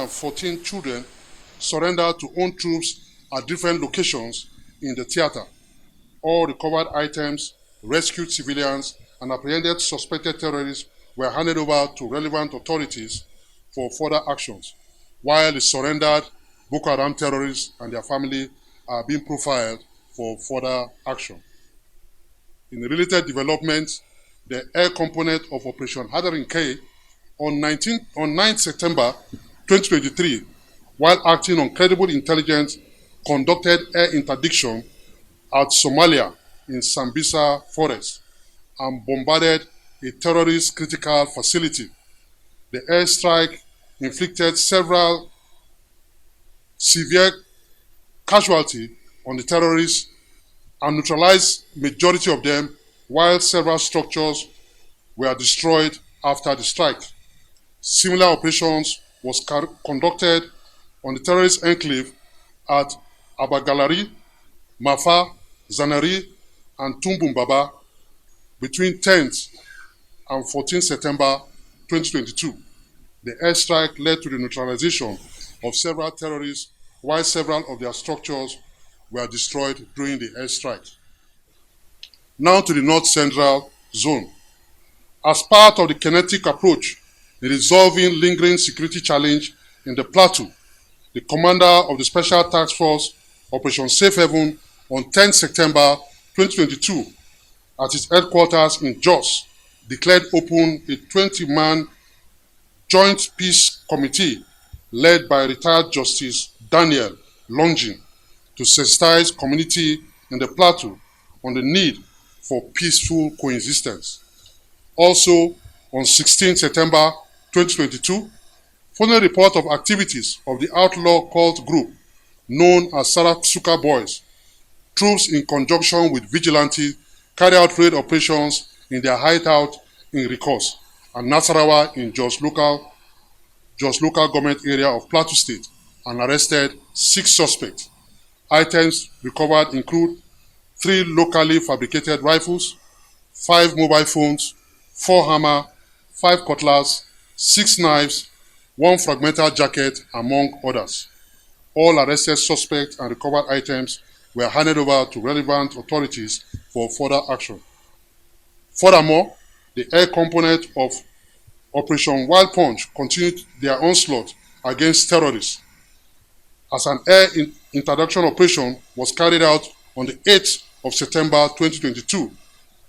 214 children surrendered to own troops at different locations in the theater. All recovered items, rescued civilians, and apprehended suspected terrorists were handed over to relevant authorities for further actions, while the surrendered Boko Haram terrorists and their family are being profiled for further action. In a related development, the air component of Operation Hadarin K on 9 September 2023, while acting on credible intelligence, conducted air interdiction at Somalia in Sambisa Forest and bombarded a terrorist critical facility. The airstrike inflicted several severe casualties on the terrorists and neutralized majority of them, while several structures were destroyed after the strike. Similar operations was conducted on the terrorist enclave at Abagalari, Mafa, Zanari, and Tumbumbaba between 10th and 14th September 2022. The airstrike led to the neutralization of several terrorists, while several of their structures were destroyed during the airstrike. Now to the North Central Zone. As part of the kinetic approach in resolving lingering security challenge in the plateau, the commander of the Special Task Force, Operation Safe Haven, on 10 September 2022, at its headquarters in Jos, declared open a 20-man Joint Peace Committee led by retired Justice Daniel Longin to sensitize community in the plateau on the need for peaceful coexistence. Also, on 16 September 2022, following a report of activities of the outlaw cult group known as Sarasuka Boys, troops in conjunction with vigilantes carried out raid operations in their hideout in Rikos and Nasarawa in Jos local government area of Plateau State and arrested 6 suspects. Items recovered include 3 locally fabricated rifles, 5 mobile phones, 4 hammer, 5 cutlass, 6 knives, 1 fragmented jacket, among others. All arrested suspects and recovered items were handed over to relevant authorities for further action. Furthermore, the air component of Operation Wild Punch continued their onslaught against terrorists, as an air interdiction operation was carried out on the 8th of September 2022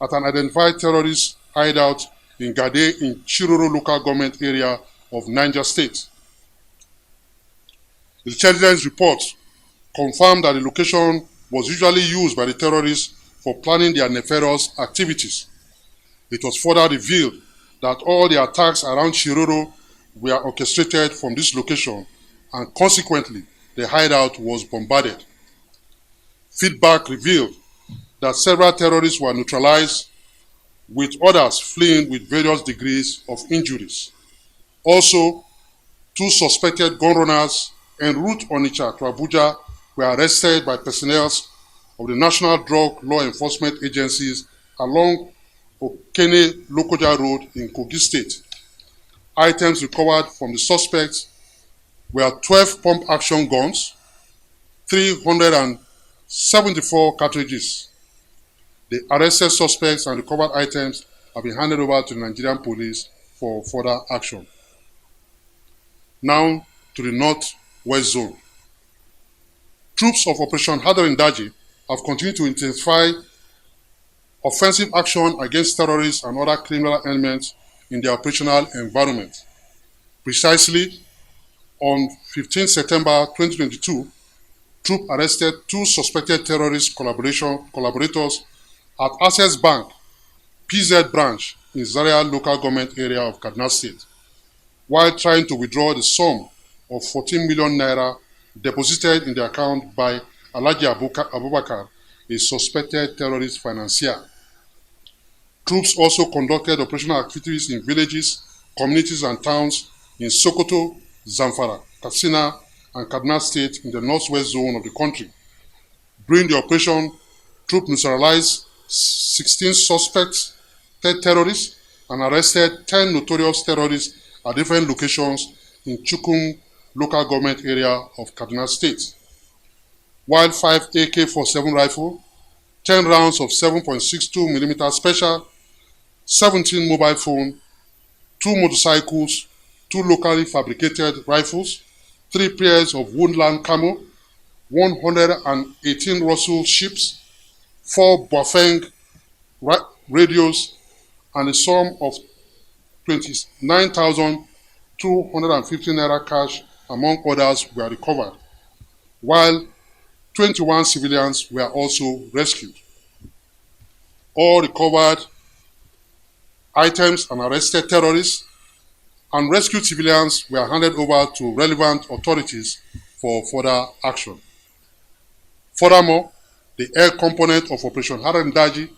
at an identified terrorist hideout in Gade in Chiroro local government area of Niger State. The intelligence reports confirmed that the location was usually used by the terrorists for planning their nefarious activities. It was further revealed that all the attacks around Chiroro were orchestrated from this location, and consequently, the hideout was bombarded. Feedback revealed that several terrorists were neutralized, with others fleeing with various degrees of injuries. Also, 2 suspected gun runners en route Onitsha to Abuja were arrested by personnel of the National Drug Law Enforcement Agencies along Okene Lokoja Road in Kogi State. Items recovered from the suspects were 12 pump-action guns, 374 cartridges. The arrested suspects and recovered items have been handed over to the Nigerian police for further action. Now to the North-West Zone. Troops of Operation Hadarin Daji have continued to intensify offensive action against terrorists and other criminal elements in their operational environment. Precisely, on 15 September 2022, troops arrested 2 suspected terrorist collaborators at Access Bank, PZ branch in Zaria local government area of Kaduna State, while trying to withdraw the sum of 14 million naira deposited in the account by Alhaji Abubakar, a suspected terrorist financier. Troops also conducted operational activities in villages, communities, and towns in Sokoto, Zamfara, Katsina, and Kaduna State in the northwest zone of the country. During the operation, troops neutralized 16 suspected terrorists and arrested 10 notorious terrorists at different locations in Chukum local government area of Kaduna State, while 5 AK-47 rifle, 10 rounds of 7.62mm special, 17 mobile phone, 2 motorcycles, 2 locally fabricated rifles, 3 pairs of woodland camo, 118 Russell ships, 4 Bafeng radios, and a sum of 29,250 naira cash, among others, were recovered, while 21 civilians were also rescued. All recovered items and arrested terrorists and rescued civilians were handed over to relevant authorities for further action. Furthermore, the air component of Operation Haramdaji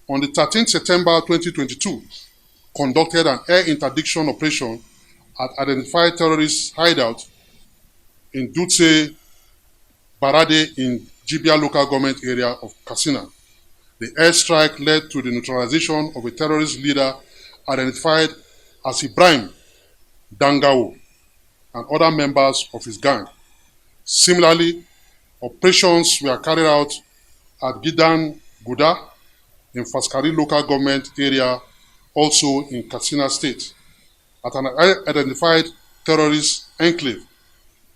on the 13th September 2022 conducted an air interdiction operation at identified terrorist hideout in Dutse Barade in Jibia local government area of Katsina. The airstrike led to the neutralization of a terrorist leader identified as Ibrahim Dangawo and other members of his gang. Similarly, operations were carried out at Gidan Guda in Faskari local government area, also in Katsina State, at an identified terrorist enclave.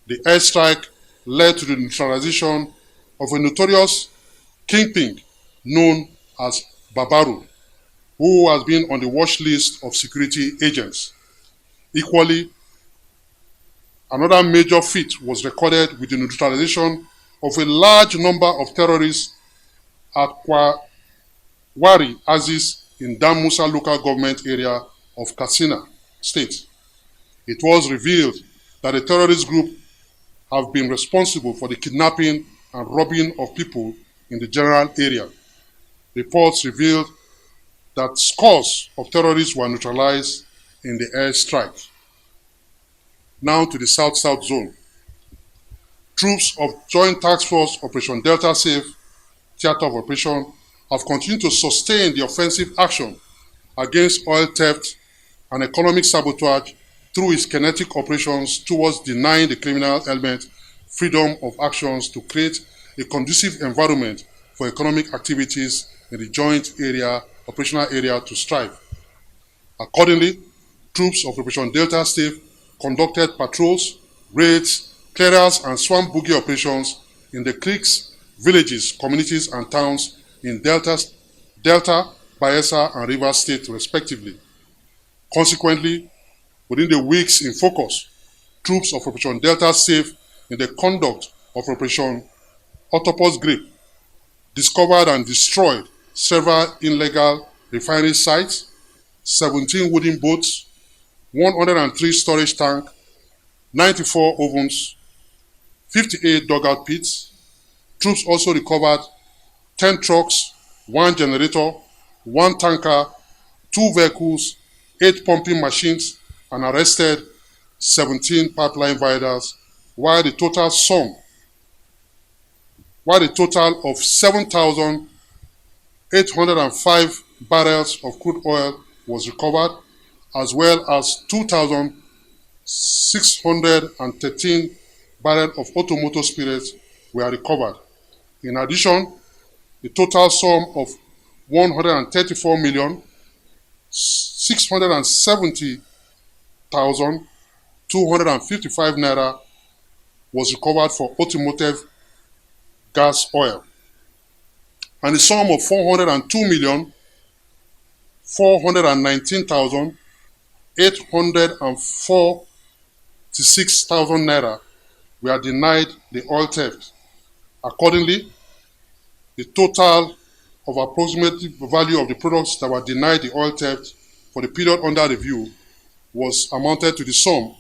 The airstrike led to the neutralization of a notorious kingpin known as Babaru, who has been on the watch list of security agents. Equally, another major feat was recorded with the neutralization of a large number of terrorists at Kwari Aziz in Dam Musa local government area of Katsina State. It was revealed that the terrorist group have been responsible for the kidnapping and robbing of people in the general area. Reports revealed that scores of terrorists were neutralized in the airstrike. Now to the South-South zone. Troops of Joint Task Force Operation Delta Safe Theater of Operation have continued to sustain the offensive action against oil theft and economic sabotage through its kinetic operations towards denying the criminal element freedom of actions to create a conducive environment for economic activities in the joint operational area to strive. Accordingly, troops of Operation Delta Safe conducted patrols, raids, clearance, and swamp boogie operations in the creeks, villages, communities, and towns in Delta, Bayelsa, and Rivers State, respectively. Consequently, within the weeks in focus, troops of Operation Delta Safe in the conduct of Operation Octopus Grip discovered and destroyed several illegal refinery sites, 17 wooden boats, 103 storage tanks, 94 ovens, 58 dugout pits. Troops also recovered 10 trucks, 1 generator, 1 tanker, 2 vehicles, 8 pumping machines, and arrested 17 pipeline violers, while the total of 7,805 barrels of crude oil was recovered, as well as 2,613 barrels of automotive spirits were recovered. In addition, the total sum of 134,670,255 naira was recovered for automotive gas oil, and the sum of 402,419,846 naira were denied the oil theft. Accordingly, the total of approximate value of the products that were denied the oil theft for the period under review was amounted to the sum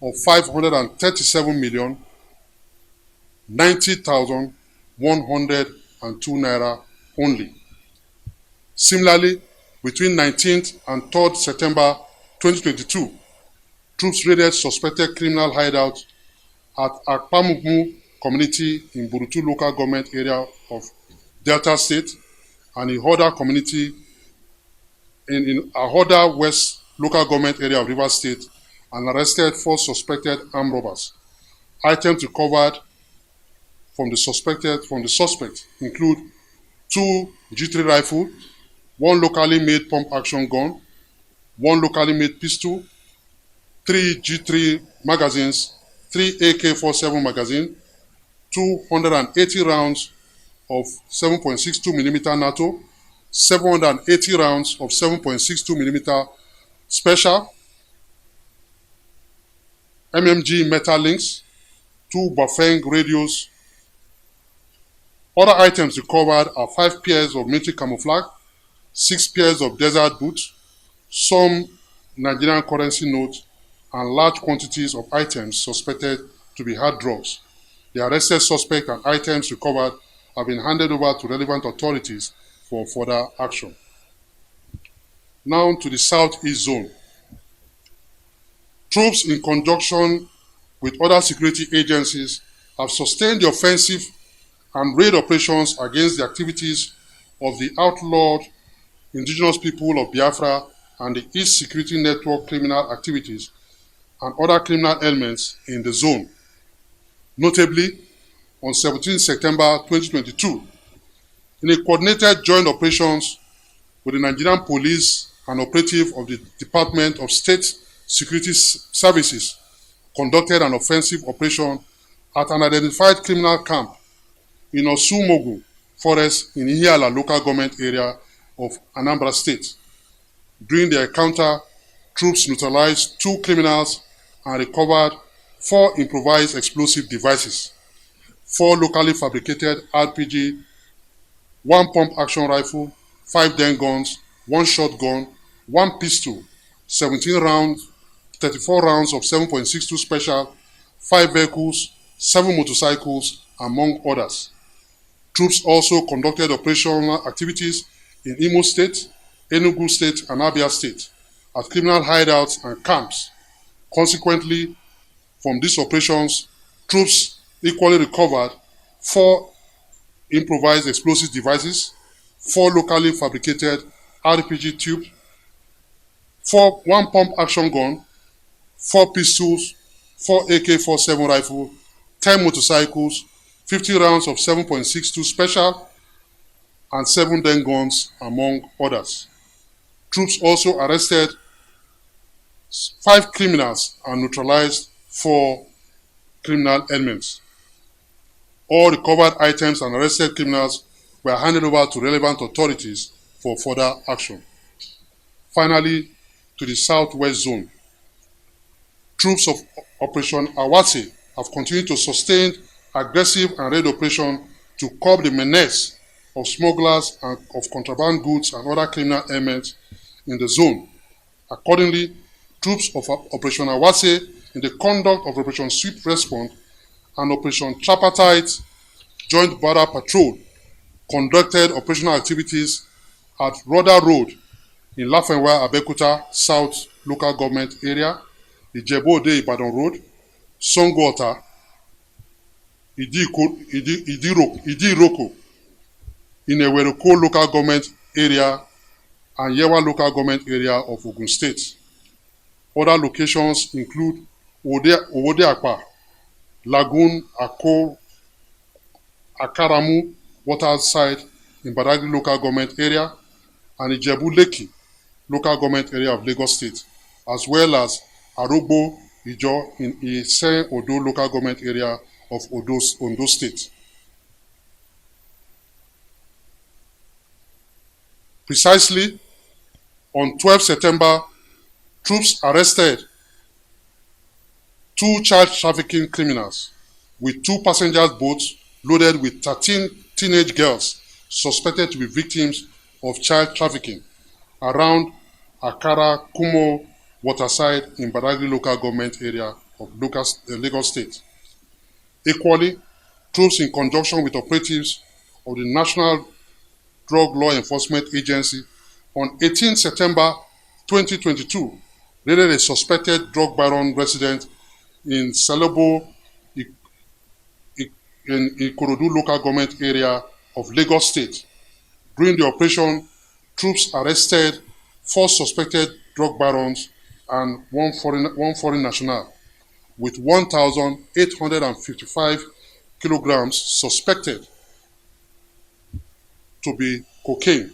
of 537,090,102 naira only. Similarly, between 19th and 3rd September 2022, troops raided suspected criminal hideout at Akpamugu community in Burutu local government area of Delta State and Ahoda community in Ahoda West local government area of Rivers State, and arrested 4 suspected armed robbers. Items recovered from the suspect include two G3 rifle, one locally made pump action gun, one locally made pistol, three G3 magazines, three AK-47 magazine, 280 rounds of 7.62 millimeter NATO, 780 rounds of 7.62 millimeter special, MMG metal links, two Bafeng radios. Other items recovered are 5 pairs of military camouflage, 6 pairs of desert boots, some Nigerian currency notes, and large quantities of items suspected to be hard drugs. The arrested suspect and items recovered have been handed over to relevant authorities for further action. Now to the Southeast Zone. Troops, in conjunction with other security agencies, have sustained the offensive and raid operations against the activities of the outlawed indigenous people of Biafra and the East Security Network criminal activities and other criminal elements in the zone. Notably, on 17 September 2022, in a coordinated joint operations with the Nigerian police and operative of the Department of State Security Services, conducted an offensive operation at an identified criminal camp in Osumogu Forest in Ihiala local government area of Anambra State. During the encounter, troops neutralized 2 criminals and recovered 4 improvised explosive devices, 4 locally fabricated RPG, 1 pump action rifle, 5 den guns, 1 shotgun, 1 pistol, 17 rounds, 34 rounds of 7.62 special, 5 vehicles, 7 motorcycles, among others. Troops also conducted operational activities in Imo State, Enugu State, and Abia State at criminal hideouts and camps. Consequently, from these operations, troops equally recovered 4 improvised explosive devices, 4 locally fabricated RPG tubes, 1 pump action gun, 4 pistols, 4 AK-47 rifle, 10 motorcycles, 50 rounds of 7.62 special, and 7 den guns, among others. Troops also arrested 5 criminals and neutralized 4 criminal elements. All recovered items and arrested criminals were handed over to relevant authorities for further action. Finally, to the Southwest Zone. Troops of Operation Awase have continued to sustain aggressive and raid operation to curb the menace of smugglers and of contraband goods and other criminal elements in the zone. Accordingly, troops of Operation Awase, in the conduct of Operation Swift Response and Operation Tripartite Joint Border Patrol, conducted operational activities at Roda Road in Lafenwa, Abeokuta South Local Government Area, Ijebu-Ode Ibadan Road, Songota, Idiroko, in Eweroko Local Government Area and Yewa Local Government Area of Ogun State. Other locations include Owode Akpa, Lagoon, Ako, Akaramu Waterside in Badagry Local Government Area, and Ijebu-Lekki Local Government Area of Lagos State, as well as Arogbo, Ijo in Isen-Odo Local Government Area of Ondo State. Precisely on 12 September, troops arrested 2 child trafficking criminals with 2 passenger boats loaded with 13 teenage girls suspected to be victims of child trafficking around Akara Kumo Waterside in Badagry Local Government Area of Lagos State. Equally, troops in conjunction with operatives of the National Drug Law Enforcement Agency on 18 September 2022 raided a suspected drug baron resident in Salobo in Ikorodu Local Government Area of Lagos State. During the operation, troops arrested 4 suspected drug barons and one foreign national. with 1,855 kilograms suspected to be cocaine,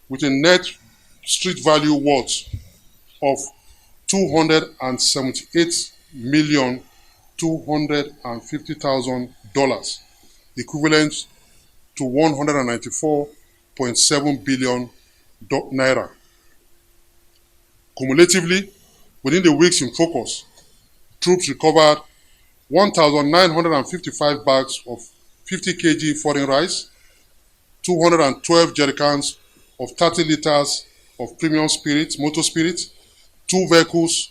with a net street value worth of $278,250,000, equivalent to 194.7 billion naira. Cumulatively, within the weeks in focus, troops recovered 1,955 bags of 50 kg foreign rice, 212 jerrycans of 30 liters of premium spirit, motor spirit, 2 vehicles,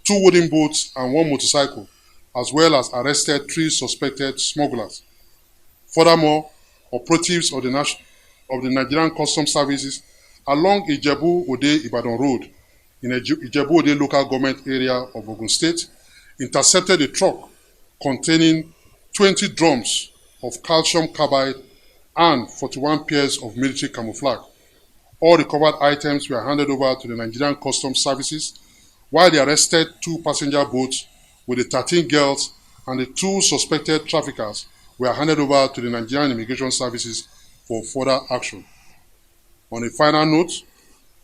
2 wooden boats, and 1 motorcycle, as well as arrested 3 suspected smugglers. Furthermore, operatives of the Nigerian Customs Services along Ijebu-Ode-Ibadan Road in Ijebu-Ode local government area of Ogun State intercepted a truck containing 20 drums of calcium carbide and 41 pairs of military camouflage. All recovered items were handed over to the Nigerian Customs Services, while the arrested 2 passenger boats with the 13 girls and the 2 suspected traffickers were handed over to the Nigerian Immigration Services for further action. On a final note,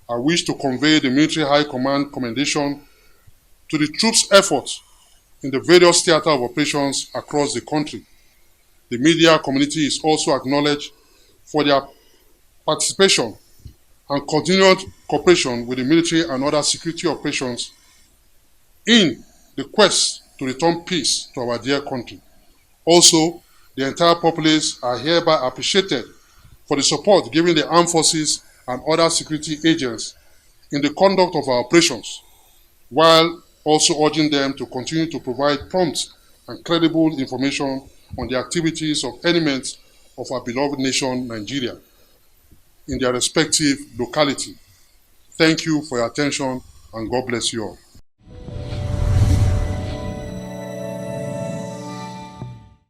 I wish to convey the Military High Command commendation to the troops' efforts in the various theater of operations across the country. The media community is also acknowledged for their participation and continued cooperation with the military and other security operations in the quest to return peace to our dear country. Also, the entire populace are hereby appreciated for the support given the armed forces and other security agents in the conduct of our operations, while also urging them to continue to provide prompt and credible information on the activities of elements of our beloved nation, Nigeria, in their respective locality. Thank you for your attention, and God bless you all.